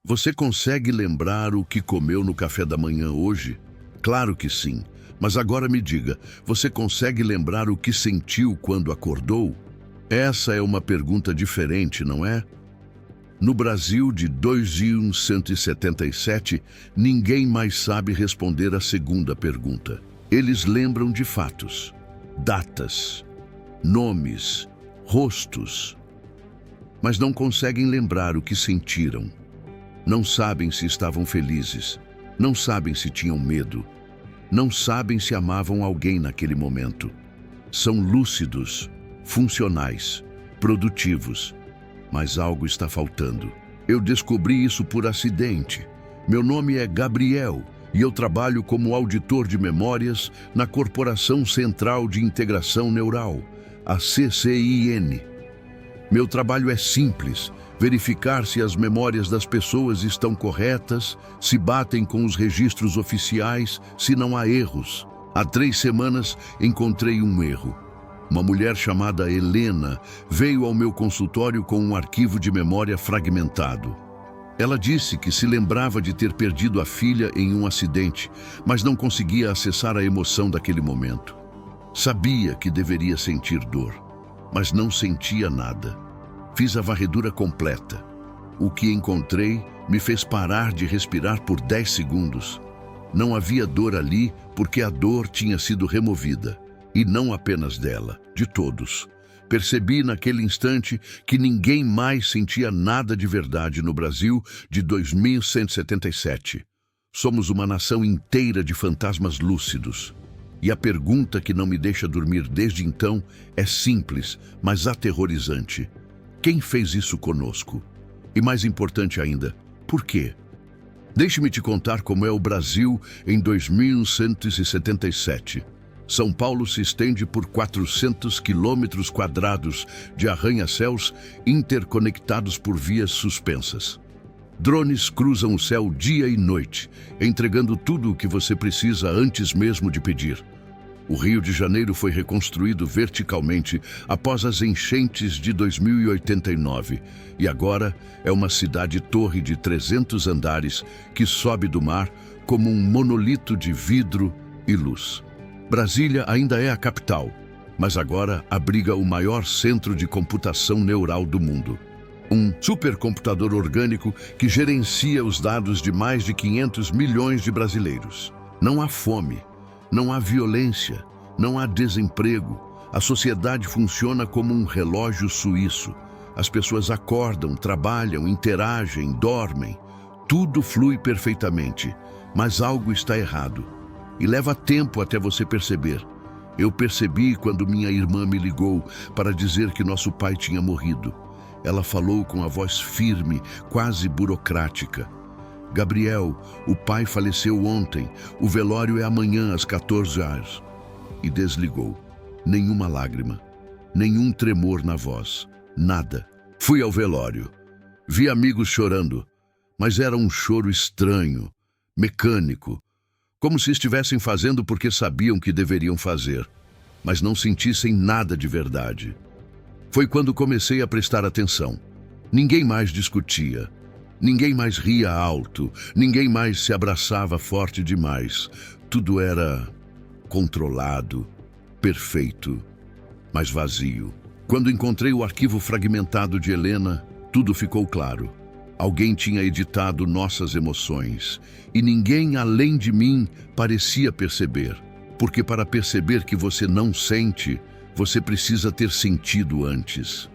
Você consegue lembrar o que comeu no café da manhã hoje? Claro que sim. Mas agora me diga, você consegue lembrar o que sentiu quando acordou? Essa é uma pergunta diferente, não é? No Brasil de 2177, ninguém mais sabe responder a segunda pergunta. Eles lembram de fatos, datas, nomes, rostos, mas não conseguem lembrar o que sentiram. Não sabem se estavam felizes, não sabem se tinham medo, não sabem se amavam alguém naquele momento. São lúcidos, funcionais, produtivos, mas algo está faltando. Eu descobri isso por acidente. Meu nome é Gabriel e eu trabalho como auditor de memórias na Corporação Central de Integração Neural, a CCIN. Meu trabalho é simples: verificar se as memórias das pessoas estão corretas, se batem com os registros oficiais, se não há erros. Há 3 semanas encontrei um erro. Uma mulher chamada Helena veio ao meu consultório com um arquivo de memória fragmentado. Ela disse que se lembrava de ter perdido a filha em um acidente, mas não conseguia acessar a emoção daquele momento. Sabia que deveria sentir dor, mas não sentia nada. Fiz a varredura completa. O que encontrei me fez parar de respirar por 10 segundos. Não havia dor ali porque a dor tinha sido removida. E não apenas dela, de todos. Percebi naquele instante que ninguém mais sentia nada de verdade no Brasil de 2177. Somos uma nação inteira de fantasmas lúcidos. E a pergunta que não me deixa dormir desde então é simples, mas aterrorizante. Quem fez isso conosco? E mais importante ainda, por quê? Deixe-me te contar como é o Brasil em 2177. São Paulo se estende por 400 quilômetros quadrados de arranha-céus interconectados por vias suspensas. Drones cruzam o céu dia e noite, entregando tudo o que você precisa antes mesmo de pedir. O Rio de Janeiro foi reconstruído verticalmente após as enchentes de 2089 e agora é uma cidade-torre de 300 andares que sobe do mar como um monolito de vidro e luz. Brasília ainda é a capital, mas agora abriga o maior centro de computação neural do mundo. Um supercomputador orgânico que gerencia os dados de mais de 500 milhões de brasileiros. Não há fome, não há violência, não há desemprego. A sociedade funciona como um relógio suíço. As pessoas acordam, trabalham, interagem, dormem. Tudo flui perfeitamente, mas algo está errado. E leva tempo até você perceber. Eu percebi quando minha irmã me ligou para dizer que nosso pai tinha morrido. Ela falou com a voz firme, quase burocrática. Gabriel, o pai faleceu ontem. O velório é amanhã às 14 horas. E desligou. Nenhuma lágrima, nenhum tremor na voz, nada. Fui ao velório. Vi amigos chorando, mas era um choro estranho, mecânico. Como se estivessem fazendo porque sabiam que deveriam fazer, mas não sentissem nada de verdade. Foi quando comecei a prestar atenção. Ninguém mais discutia, ninguém mais ria alto, ninguém mais se abraçava forte demais. Tudo era controlado, perfeito, mas vazio. Quando encontrei o arquivo fragmentado de Helena, tudo ficou claro. Alguém tinha editado nossas emoções e ninguém além de mim parecia perceber. Porque para perceber que você não sente, você precisa ter sentido antes.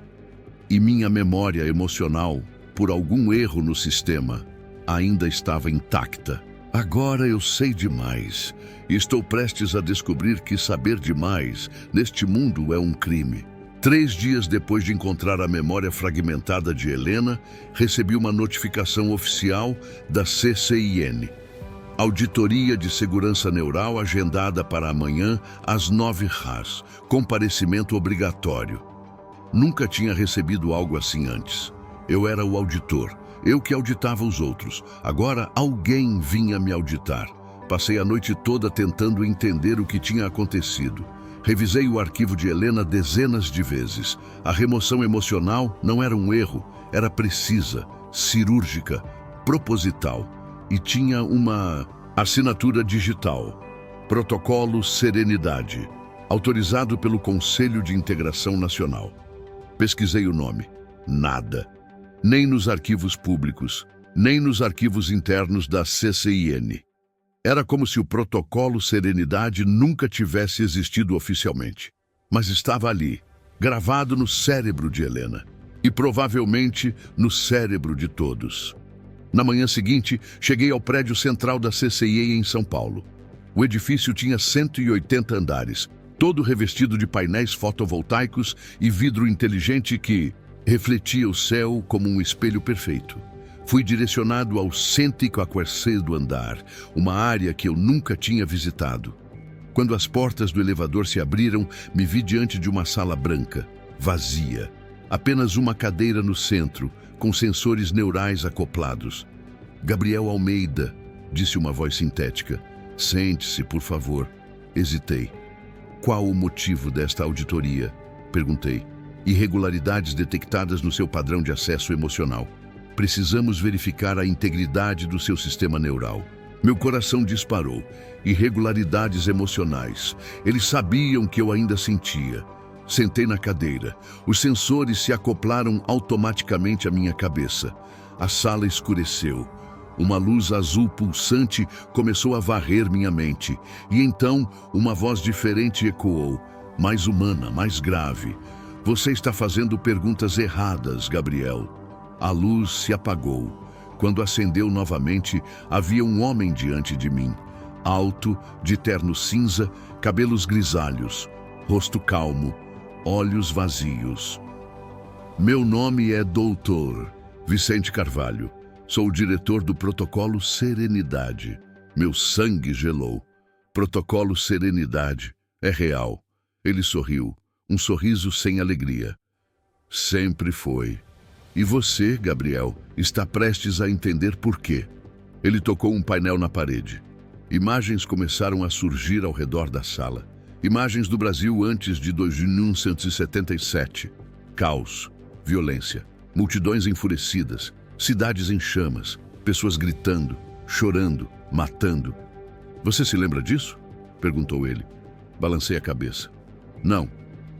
E minha memória emocional, por algum erro no sistema, ainda estava intacta. Agora eu sei demais e estou prestes a descobrir que saber demais neste mundo é um crime. 3 dias depois de encontrar a memória fragmentada de Helena, recebi uma notificação oficial da CCIN. Auditoria de Segurança Neural agendada para amanhã às 9h. Comparecimento obrigatório. Nunca tinha recebido algo assim antes. Eu era o auditor, eu que auditava os outros. Agora alguém vinha me auditar. Passei a noite toda tentando entender o que tinha acontecido. Revisei o arquivo de Helena dezenas de vezes. A remoção emocional não era um erro, era precisa, cirúrgica, proposital e tinha uma assinatura digital. Protocolo Serenidade, autorizado pelo Conselho de Integração Nacional. Pesquisei o nome. Nada. Nem nos arquivos públicos, nem nos arquivos internos da CCIN. Era como se o Protocolo Serenidade nunca tivesse existido oficialmente. Mas estava ali, gravado no cérebro de Helena. E provavelmente no cérebro de todos. Na manhã seguinte, cheguei ao prédio central da CCIE em São Paulo. O edifício tinha 180 andares, todo revestido de painéis fotovoltaicos e vidro inteligente que refletia o céu como um espelho perfeito. Fui direcionado ao 140º andar, uma área que eu nunca tinha visitado. Quando as portas do elevador se abriram, me vi diante de uma sala branca, vazia. Apenas uma cadeira no centro, com sensores neurais acoplados. Gabriel Almeida, disse uma voz sintética. Sente-se, por favor. Hesitei. Qual o motivo desta auditoria? Perguntei. Irregularidades detectadas no seu padrão de acesso emocional. Precisamos verificar a integridade do seu sistema neural. Meu coração disparou. Irregularidades emocionais. Eles sabiam que eu ainda sentia. Sentei na cadeira. Os sensores se acoplaram automaticamente à minha cabeça. A sala escureceu. Uma luz azul pulsante começou a varrer minha mente. E então, uma voz diferente ecoou. Mais humana, mais grave. Você está fazendo perguntas erradas, Gabriel. A luz se apagou. Quando acendeu novamente, havia um homem diante de mim. Alto, de terno cinza, cabelos grisalhos, rosto calmo, olhos vazios. Meu nome é Doutor Vicente Carvalho. Sou o diretor do Protocolo Serenidade. Meu sangue gelou. Protocolo Serenidade é real. Ele sorriu, um sorriso sem alegria. Sempre foi. E você, Gabriel, está prestes a entender por quê. Ele tocou um painel na parede. Imagens começaram a surgir ao redor da sala. Imagens do Brasil antes de 1977. Caos, violência, multidões enfurecidas, cidades em chamas, pessoas gritando, chorando, matando. Você se lembra disso? Perguntou ele. Balancei a cabeça. Não,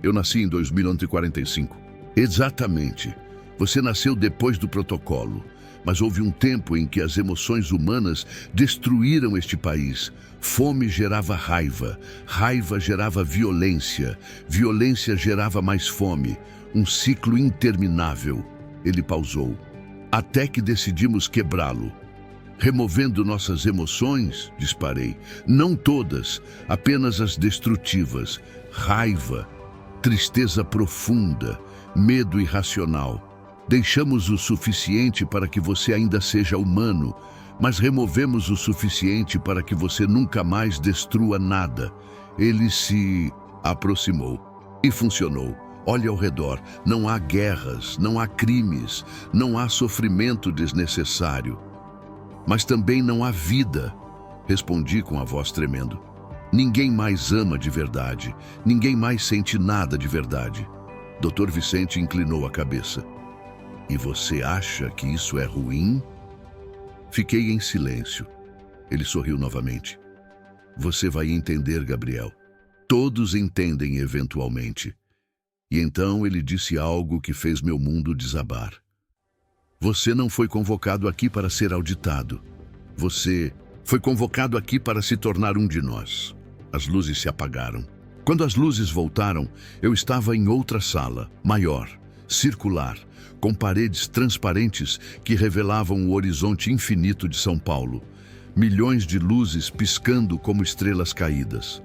eu nasci em 2145. Exatamente. Você nasceu depois do protocolo, mas houve um tempo em que as emoções humanas destruíram este país. Fome gerava raiva, raiva gerava violência, violência gerava mais fome, um ciclo interminável. Ele pausou. Até que decidimos quebrá-lo. Removendo nossas emoções, disparei. Não todas, apenas as destrutivas. Raiva, tristeza profunda, medo irracional. Deixamos o suficiente para que você ainda seja humano, mas removemos o suficiente para que você nunca mais destrua nada. Ele se aproximou e funcionou. Olhe ao redor, não há guerras, não há crimes, não há sofrimento desnecessário. Mas também não há vida, respondi com a voz tremendo. Ninguém mais ama de verdade, ninguém mais sente nada de verdade. Dr. Vicente inclinou a cabeça. E você acha que isso é ruim? Fiquei em silêncio. Ele sorriu novamente. Você vai entender, Gabriel. Todos entendem eventualmente. E então ele disse algo que fez meu mundo desabar. Você não foi convocado aqui para ser auditado. Você foi convocado aqui para se tornar um de nós. As luzes se apagaram. Quando as luzes voltaram, eu estava em outra sala, maior, circular, com paredes transparentes que revelavam o horizonte infinito de São Paulo. Milhões de luzes piscando como estrelas caídas.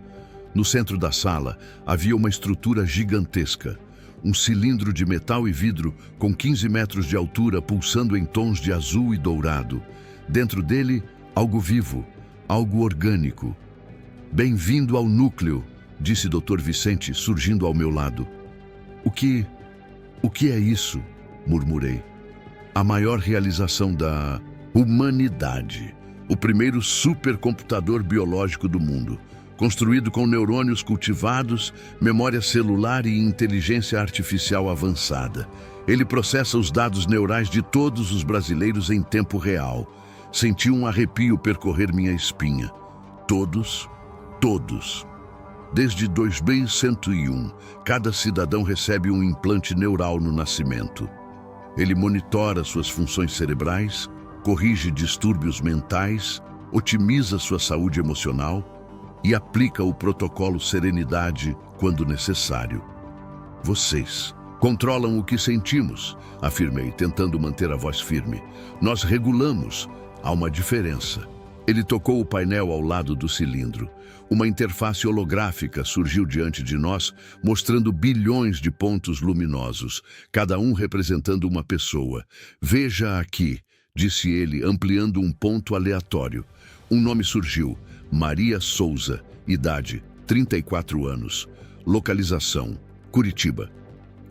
No centro da sala havia uma estrutura gigantesca. Um cilindro de metal e vidro com 15 metros de altura pulsando em tons de azul e dourado. Dentro dele, algo vivo, algo orgânico. Bem-vindo ao núcleo, disse Dr. Vicente, surgindo ao meu lado. O que é isso? Murmurei. A maior realização da humanidade. O primeiro supercomputador biológico do mundo. construído com neurônios cultivados, memória celular e inteligência artificial avançada. Ele processa os dados neurais de todos os brasileiros em tempo real. Senti um arrepio percorrer minha espinha. Todos. Desde 2101, cada cidadão recebe um implante neural no nascimento. Ele monitora suas funções cerebrais, corrige distúrbios mentais, otimiza sua saúde emocional e aplica o protocolo Serenidade quando necessário. Vocês controlam o que sentimos, afirmei, tentando manter a voz firme. Nós regulamos. Há uma diferença. Ele tocou o painel ao lado do cilindro. Uma interface holográfica surgiu diante de nós, mostrando bilhões de pontos luminosos, cada um representando uma pessoa. Veja aqui, disse ele, ampliando um ponto aleatório. Um nome surgiu: Maria Souza, idade 34 anos, localização Curitiba.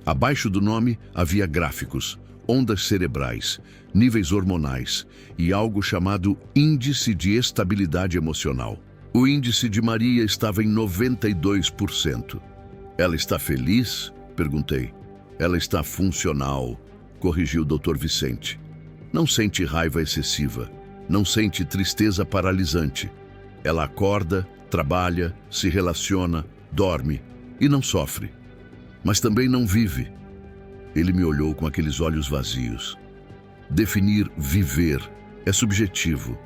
Abaixo do nome havia gráficos, ondas cerebrais, níveis hormonais e algo chamado Índice de Estabilidade Emocional. O índice de Maria estava em 92%. Ela está feliz? Perguntei. Ela está funcional, corrigiu o Dr. Vicente. Não sente raiva excessiva, não sente tristeza paralisante. Ela acorda, trabalha, se relaciona, dorme e não sofre. Mas também não vive. Ele me olhou com aqueles olhos vazios. Definir viver é subjetivo.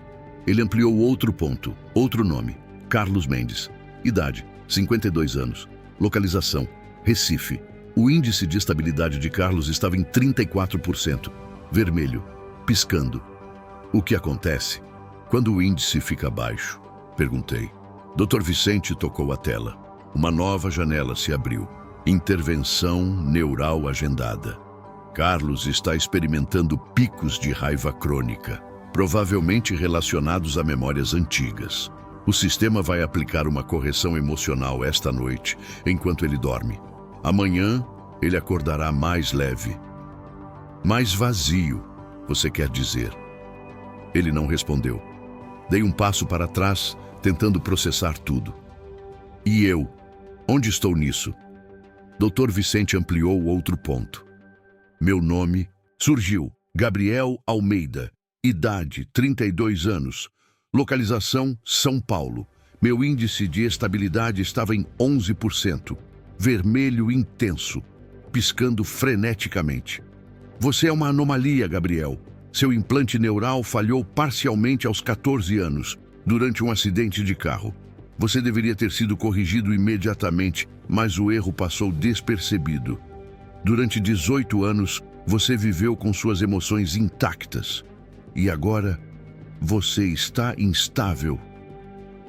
Ele ampliou outro ponto, outro nome, Carlos Mendes. Idade, 52 anos. Localização, Recife. O índice de estabilidade de Carlos estava em 34%. Vermelho, piscando. O que acontece quando o índice fica baixo? Perguntei. Dr. Vicente tocou a tela. Uma nova janela se abriu. Intervenção neural agendada. Carlos está experimentando picos de raiva crônica, provavelmente relacionados a memórias antigas. O sistema vai aplicar uma correção emocional esta noite, enquanto ele dorme. Amanhã, ele acordará mais leve. Mais vazio, você quer dizer? Ele não respondeu. Dei um passo para trás, tentando processar tudo. E eu? Onde estou nisso? Dr. Vicente ampliou outro ponto. Meu nome surgiu, Gabriel Almeida, idade 32 anos, localização São Paulo. Meu índice de estabilidade estava em 11%, vermelho intenso, piscando freneticamente. Você é uma anomalia, Gabriel. Seu implante neural falhou parcialmente aos 14 anos, durante um acidente de carro. Você deveria ter sido corrigido imediatamente, mas o erro passou despercebido. Durante 18 anos, você viveu com suas emoções intactas. E agora, você está instável.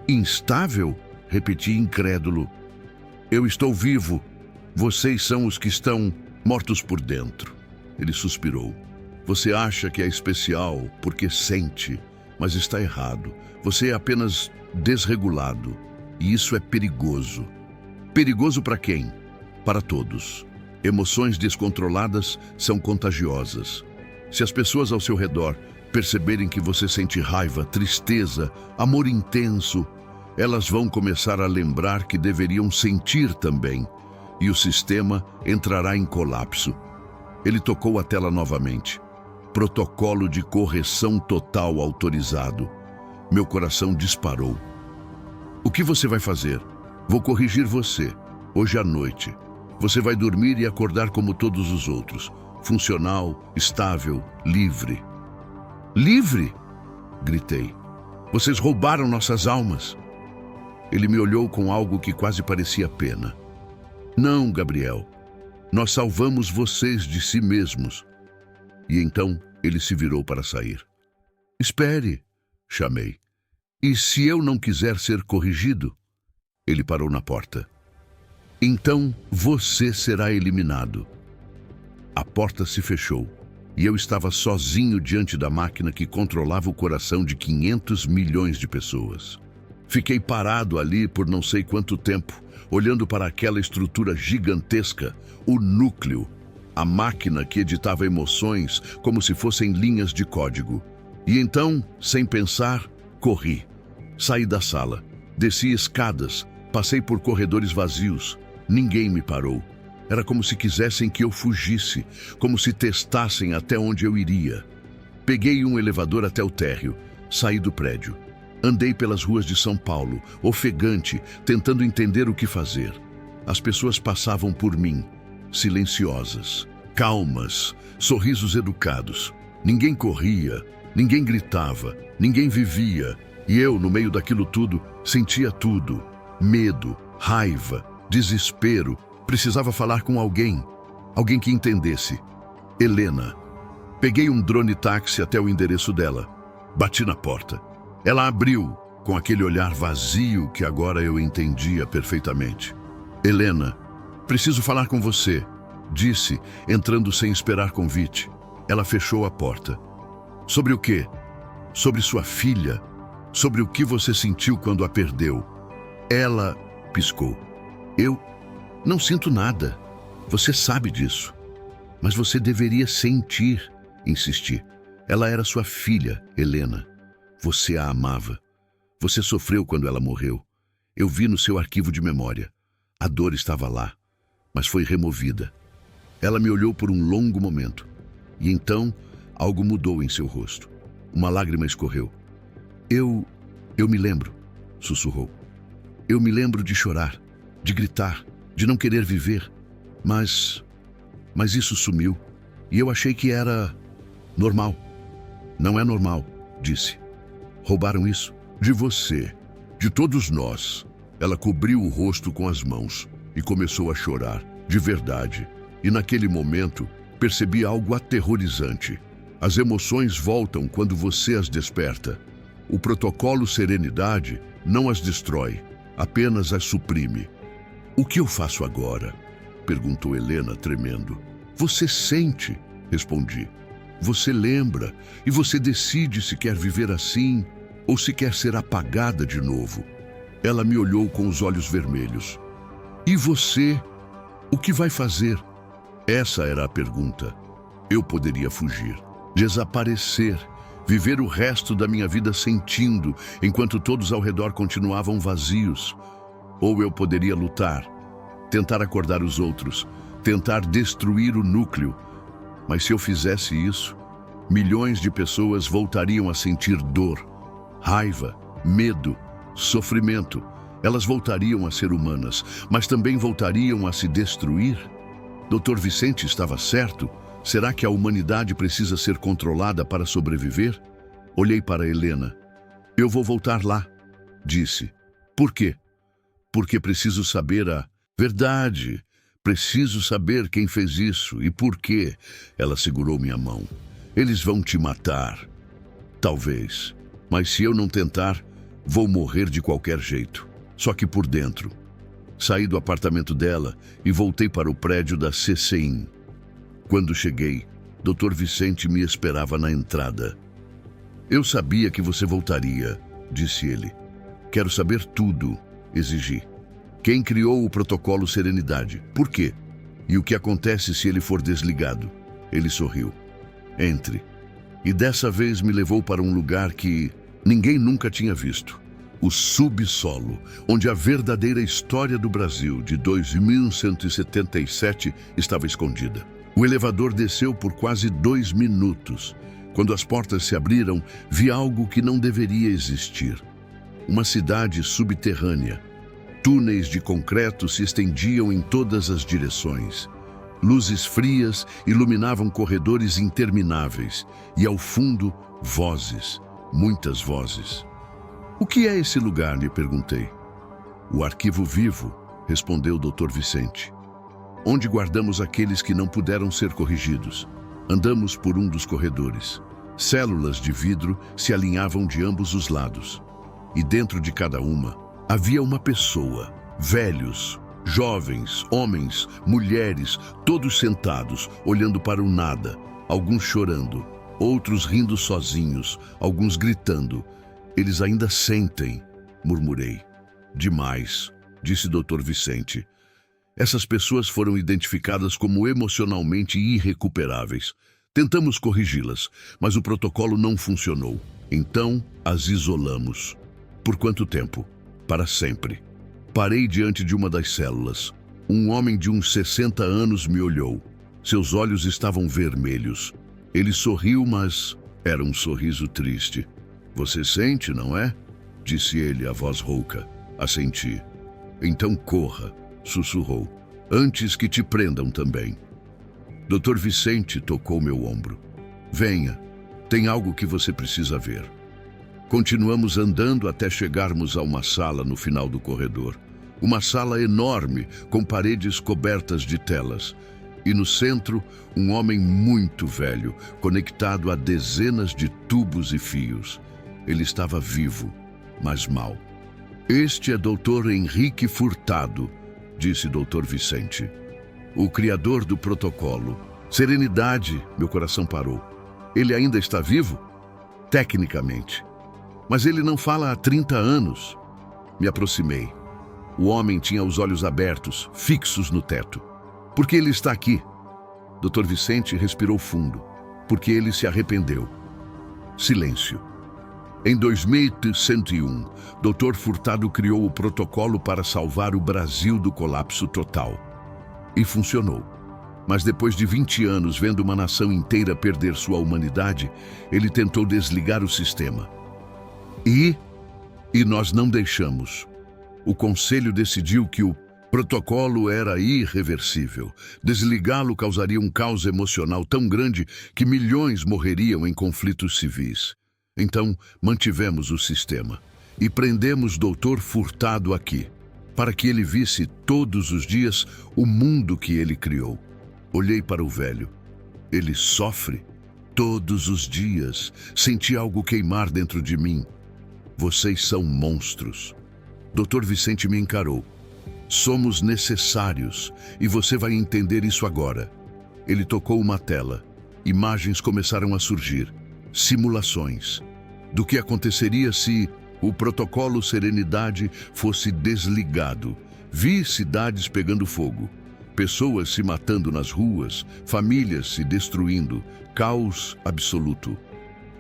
Instável? Repeti incrédulo. Eu estou vivo. Vocês são os que estão mortos por dentro. Ele suspirou. Você acha que é especial porque sente, mas está errado. Você é apenas desregulado. E isso é perigoso. Perigoso para quem? Para todos. Emoções descontroladas são contagiosas. Se as pessoas ao seu redor perceberem que você sente raiva, tristeza, amor intenso, elas vão começar a lembrar que deveriam sentir também. E o sistema entrará em colapso. Ele tocou a tela novamente. Protocolo de correção total autorizado. Meu coração disparou. O que você vai fazer? Vou corrigir você, hoje à noite. Você vai dormir e acordar como todos os outros. Funcional, estável, livre. Livre? Gritei. Vocês roubaram nossas almas. Ele me olhou com algo que quase parecia pena. Não, Gabriel. Nós salvamos vocês de si mesmos. E então ele se virou para sair. Espere, chamei. E se eu não quiser ser corrigido? Ele parou na porta. Então você será eliminado. A porta se fechou e eu estava sozinho diante da máquina que controlava o coração de 500 milhões de pessoas. Fiquei parado ali por não sei quanto tempo, olhando para aquela estrutura gigantesca, o núcleo, a máquina que editava emoções como se fossem linhas de código. E então, sem pensar, corri. Saí da sala. Desci escadas, passei por corredores vazios. Ninguém me parou. Era como se quisessem que eu fugisse, como se testassem até onde eu iria. Peguei um elevador até o térreo, saí do prédio. Andei pelas ruas de São Paulo, ofegante, tentando entender o que fazer. As pessoas passavam por mim, silenciosas, calmas, sorrisos educados. Ninguém corria, ninguém gritava, ninguém vivia. E eu, no meio daquilo tudo, sentia tudo. Medo, raiva, desespero. Precisava falar com alguém. Alguém que entendesse. Helena. Peguei um drone-táxi até o endereço dela. Bati na porta. Ela abriu, com aquele olhar vazio que agora eu entendia perfeitamente. Helena, preciso falar com você, disse, entrando sem esperar convite. Ela fechou a porta. Sobre o quê? Sobre sua filha? Sobre o que você sentiu quando a perdeu? Ela piscou. Eu não sinto nada. Você sabe disso. Mas você deveria sentir, insisti. Ela era sua filha, Helena. Você a amava. Você sofreu quando ela morreu. Eu vi no seu arquivo de memória. A dor estava lá, mas foi removida. Ela me olhou por um longo momento. E então, algo mudou em seu rosto. Uma lágrima escorreu. Eu me lembro, sussurrou. Eu me lembro de chorar, de gritar, de não querer viver. Mas isso sumiu. E eu achei que era normal. Não é normal, disse. Roubaram isso de você, de todos nós. Ela cobriu o rosto com as mãos e começou a chorar, de verdade. E naquele momento, percebi algo aterrorizante. As emoções voltam quando você as desperta. O protocolo Serenidade não as destrói, apenas as suprime. O que eu faço agora? Perguntou Helena, tremendo. Você sente, respondi. Você lembra e você decide se quer viver assim ou se quer ser apagada de novo. Ela me olhou com os olhos vermelhos. E você? O que vai fazer? Essa era a pergunta. Eu poderia fugir, desaparecer, viver o resto da minha vida sentindo, enquanto todos ao redor continuavam vazios. Ou eu poderia lutar, tentar acordar os outros, tentar destruir o núcleo. Mas se eu fizesse isso, milhões de pessoas voltariam a sentir dor, raiva, medo, sofrimento. Elas voltariam a ser humanas, mas também voltariam a se destruir. Dr. Vicente estava certo? Será que a humanidade precisa ser controlada para sobreviver? Olhei para Helena. Eu vou voltar lá, disse. Por quê? Porque preciso saber a verdade. Preciso saber quem fez isso e por quê. Ela segurou minha mão. Eles vão te matar. Talvez. Mas se eu não tentar, vou morrer de qualquer jeito. Só que por dentro. Saí do apartamento dela e voltei para o prédio da CCIM. Quando cheguei, Dr. Vicente me esperava na entrada. Eu sabia que você voltaria, disse ele. Quero saber tudo, exigi. Quem criou o protocolo Serenidade? Por quê? E o que acontece se ele for desligado? Ele sorriu. Entre. E dessa vez me levou para um lugar que ninguém nunca tinha visto. O subsolo, onde a verdadeira história do Brasil de 2177 estava escondida. O elevador desceu por quase 2 minutos. Quando as portas se abriram, vi algo que não deveria existir. Uma cidade subterrânea. Túneis de concreto se estendiam em todas as direções. Luzes frias iluminavam corredores intermináveis. E ao fundo, vozes. Muitas vozes. O que é esse lugar? Lhe perguntei. O arquivo vivo, respondeu o Dr. Vicente. Onde guardamos aqueles que não puderam ser corrigidos. Andamos por um dos corredores. Células de vidro se alinhavam de ambos os lados. E dentro de cada uma, havia uma pessoa. Velhos, jovens, homens, mulheres, todos sentados, olhando para o nada. Alguns chorando, outros rindo sozinhos, alguns gritando. Eles ainda sentem, murmurei. Demais, disse Dr. Vicente. Essas pessoas foram identificadas como emocionalmente irrecuperáveis. Tentamos corrigi-las, mas o protocolo não funcionou. Então, as isolamos. Por quanto tempo? para sempre. Parei diante de uma das células. Um homem de uns 60 anos me olhou. Seus olhos estavam vermelhos. Ele sorriu, mas era um sorriso triste. "Você sente, não é?" disse ele, a voz rouca. Assenti. "Então corra", sussurrou, "antes que te prendam também." Dr. Vicente tocou meu ombro. "Venha, tem algo que você precisa ver." Continuamos andando até chegarmos a uma sala no final do corredor. Uma sala enorme, com paredes cobertas de telas. E no centro, um homem muito velho, conectado a dezenas de tubos e fios. Ele estava vivo, mas mal. "Este é Dr. Henrique Furtado", disse Dr. Vicente. "O criador do protocolo." Serenidade, meu coração parou. "Ele ainda está vivo?" "Tecnicamente. Mas ele não fala há 30 anos." Me aproximei. O homem tinha os olhos abertos, fixos no teto. "Por que ele está aqui?" Dr. Vicente respirou fundo. "Porque ele se arrependeu." Silêncio. Em 2101, Dr. Furtado criou o protocolo para salvar o Brasil do colapso total. E funcionou. Mas depois de 20 anos vendo uma nação inteira perder sua humanidade, ele tentou desligar o sistema. E nós não deixamos. O Conselho decidiu que o protocolo era irreversível. Desligá-lo causaria um caos emocional tão grande que milhões morreriam em conflitos civis. Então, mantivemos o sistema e prendemos Dr. Furtado aqui, para que ele visse todos os dias o mundo que ele criou. Olhei para o velho. Ele sofre todos os dias. Senti algo queimar dentro de mim. "Vocês são monstros." Dr. Vicente me encarou. "Somos necessários e você vai entender isso agora." Ele tocou uma tela. Imagens começaram a surgir. Simulações. Do que aconteceria se o protocolo Serenidade fosse desligado. Vi cidades pegando fogo. Pessoas se matando nas ruas. Famílias se destruindo. Caos absoluto.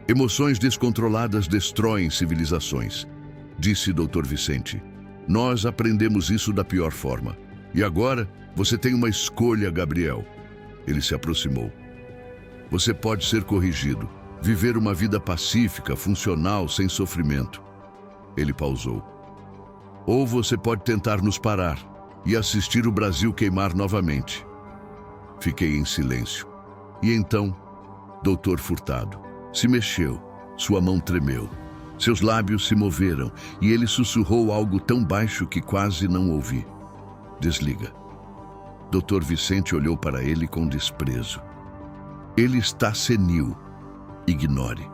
Emoções descontroladas destroem civilizações, disse Dr. Vicente. "Nós aprendemos isso da pior forma. E agora você tem uma escolha, Gabriel." Ele se aproximou. "Você pode ser corrigido, viver uma vida pacífica, funcional, sem sofrimento." Ele pausou. "Ou você pode tentar nos parar e assistir o Brasil queimar novamente." Fiquei em silêncio. E então, Dr. Furtado se mexeu, sua mão tremeu. Seus lábios se moveram e ele sussurrou algo tão baixo que quase não ouvi. "Desliga." Dr. Vicente olhou para ele com desprezo. "Ele está senil. Ignore."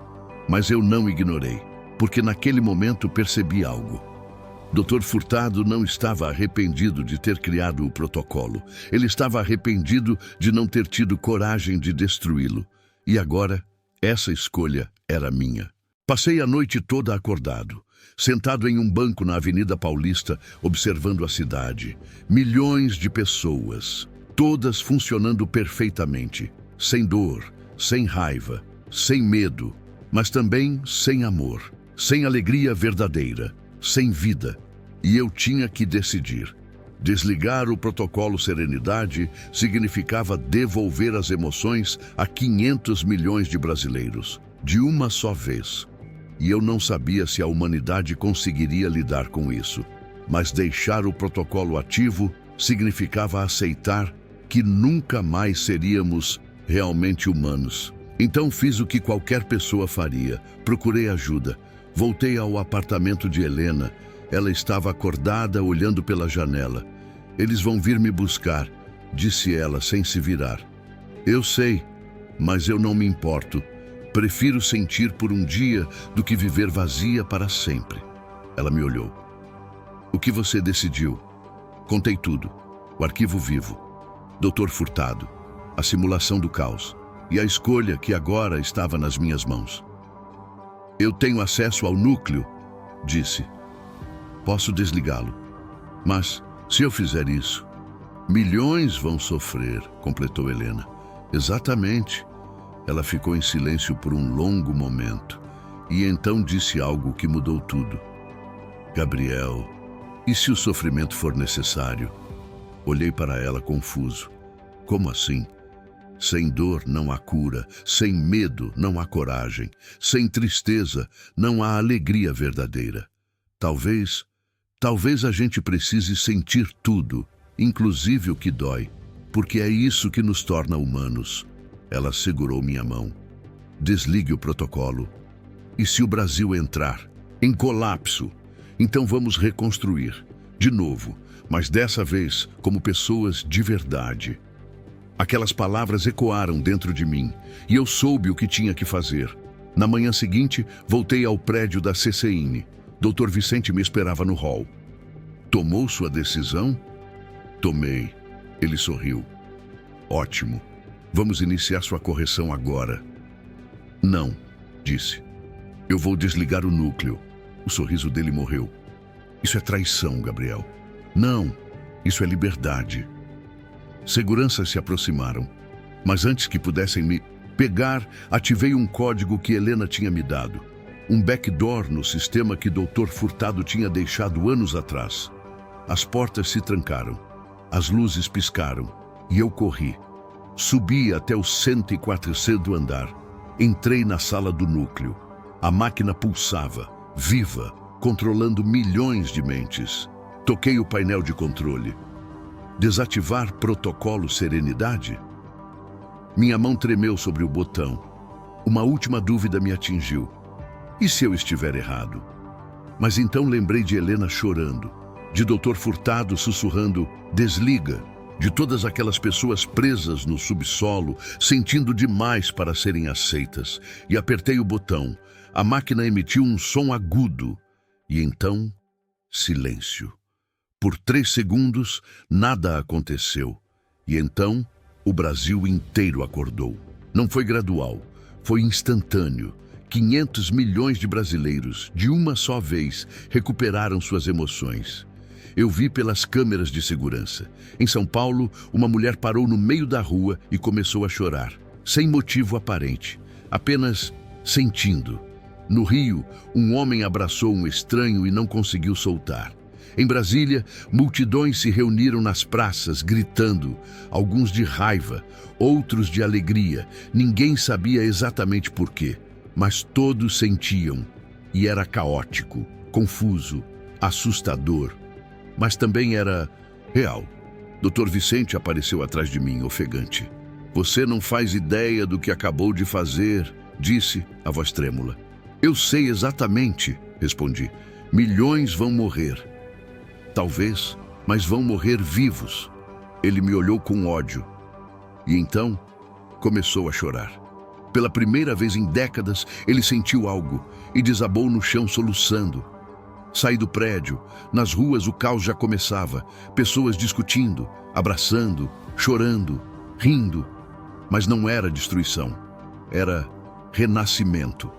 Mas eu não ignorei, porque naquele momento percebi algo. Dr. Furtado não estava arrependido de ter criado o protocolo. Ele estava arrependido de não ter tido coragem de destruí-lo. E agora, essa escolha era minha. Passei a noite toda acordado, sentado em um banco na Avenida Paulista, observando a cidade. Milhões de pessoas, todas funcionando perfeitamente, sem dor, sem raiva, sem medo, mas também sem amor, sem alegria verdadeira, sem vida. E eu tinha que decidir. Desligar o protocolo Serenidade significava devolver as emoções a 500 milhões de brasileiros, de uma só vez. E eu não sabia se a humanidade conseguiria lidar com isso. Mas deixar o protocolo ativo significava aceitar que nunca mais seríamos realmente humanos. Então fiz o que qualquer pessoa faria. Procurei ajuda. Voltei ao apartamento de Helena. Ela estava acordada, olhando pela janela. "Eles vão vir me buscar", disse ela, sem se virar. "Eu sei, mas eu não me importo. Prefiro sentir por um dia do que viver vazia para sempre." Ela me olhou. "O que você decidiu?" Contei tudo. O arquivo vivo. Dr. Furtado. A simulação do caos. E a escolha que agora estava nas minhas mãos. "Eu tenho acesso ao núcleo", disse. "Posso desligá-lo. Mas, se eu fizer isso, milhões vão sofrer", completou Helena. "Exatamente." Ela ficou em silêncio por um longo momento. E então disse algo que mudou tudo. "Gabriel, E se o sofrimento for necessário? Olhei para ela confuso. Como assim? Sem dor não há cura, sem medo não há coragem, sem tristeza não há alegria verdadeira. Talvez a gente precise sentir tudo, inclusive o que dói, porque é isso que nos torna humanos. Ela segurou minha mão. Desligue o protocolo. E se o Brasil entrar em colapso, então vamos reconstruir, de novo, mas dessa vez como pessoas de verdade. Aquelas palavras ecoaram dentro de mim, e eu soube o que tinha que fazer. Na manhã seguinte, voltei ao prédio da CCIN. Dr. Vicente me esperava no hall. Tomou sua decisão? Tomei. Ele sorriu. Ótimo. Vamos iniciar sua correção agora. Não, disse. Eu vou desligar o núcleo. O sorriso dele morreu. Isso é traição, Gabriel. Não, isso é liberdade. Seguranças se aproximaram, mas antes que pudessem me pegar, ativei um código que Helena tinha me dado. Um backdoor no sistema que Dr. Furtado tinha deixado anos atrás. As portas se trancaram, as luzes piscaram e eu corri. Subi até o 104º andar. Entrei na sala do núcleo. A máquina pulsava, viva, controlando milhões de mentes. Toquei o painel de controle. Desativar protocolo Serenidade? Minha mão tremeu sobre o botão. Uma última dúvida me atingiu. E se eu estiver errado? Mas então lembrei de Helena chorando, de Dr. Furtado sussurrando, desliga, de todas aquelas pessoas presas no subsolo, sentindo demais para serem aceitas. E apertei o botão. A máquina emitiu um som agudo. E então, silêncio. Por 3 segundos, nada aconteceu. E então, o Brasil inteiro acordou. Não foi gradual, foi instantâneo. 500 milhões de brasileiros, de uma só vez, recuperaram suas emoções. Eu vi pelas câmeras de segurança. Em São Paulo, uma mulher parou no meio da rua e começou a chorar, sem motivo aparente, apenas sentindo. No Rio, um homem abraçou um estranho e não conseguiu soltar. Em Brasília, multidões se reuniram nas praças, gritando, alguns de raiva, outros de alegria. Ninguém sabia exatamente por quê, mas todos sentiam. E era caótico, confuso, assustador, mas também era real. Dr. Vicente apareceu atrás de mim, ofegante. Você não faz ideia do que acabou de fazer, disse, a voz trêmula. Eu sei exatamente, respondi. Milhões vão morrer. Talvez, mas vão morrer vivos. Ele me olhou com ódio. E então, começou a chorar. Pela primeira vez em décadas, ele sentiu algo e desabou no chão soluçando. Saí do prédio. Nas ruas o caos já começava. Pessoas discutindo, abraçando, chorando, rindo. Mas não era destruição. Era renascimento.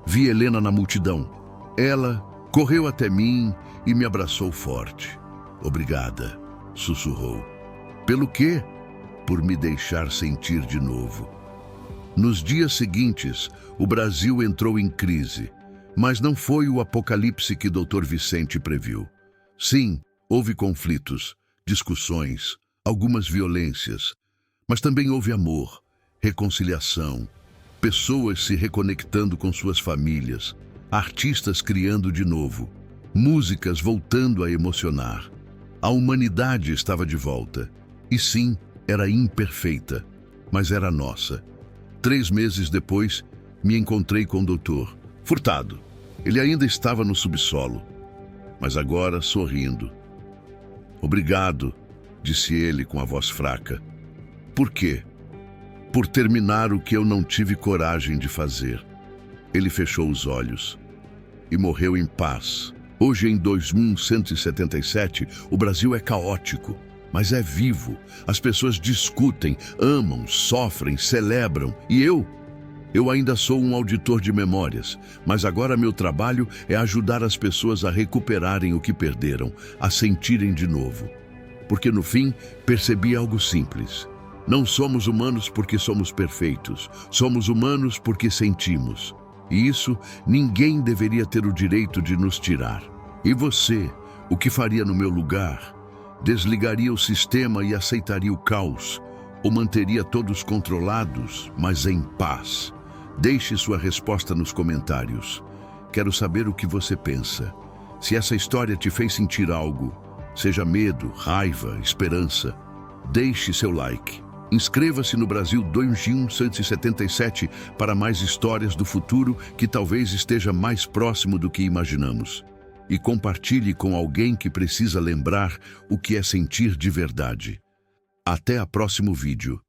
Vi Helena na multidão. Ela correu até mim e me abraçou forte. Obrigada, sussurrou. Pelo quê? Por me deixar sentir de novo. Nos dias seguintes, o Brasil entrou em crise, mas não foi o apocalipse que Dr. Vicente previu. Sim, houve conflitos, discussões, algumas violências, mas também houve amor, reconciliação, pessoas se reconectando com suas famílias, artistas criando de novo, músicas voltando a emocionar. A humanidade estava de volta. E sim, era imperfeita, mas era nossa. 3 meses depois, me encontrei com o doutor Furtado. Ele ainda estava no subsolo, mas agora sorrindo. Obrigado, disse ele com a voz fraca. Por quê? Por terminar o que eu não tive coragem de fazer. Ele fechou os olhos e morreu em paz. Hoje, em 2177, o Brasil é caótico, mas é vivo. As pessoas discutem, amam, sofrem, celebram. E eu ainda sou um auditor de memórias, mas agora meu trabalho é ajudar as pessoas a recuperarem o que perderam, a sentirem de novo. Porque no fim, percebi algo simples. Não somos humanos porque somos perfeitos. Somos humanos porque sentimos. E isso ninguém deveria ter o direito de nos tirar. E você O que faria no meu lugar? Desligaria o sistema e aceitaria o caos? Ou manteria todos controlados, mas em paz? Deixe sua resposta nos comentários. Quero saber o que você pensa. Se essa história te fez sentir algo, seja medo, raiva, esperança, deixe seu like. Inscreva-se no Brasil 2177 para mais histórias do futuro que talvez esteja mais próximo do que imaginamos. E compartilhe com alguém que precisa lembrar o que é sentir de verdade. Até o próximo vídeo.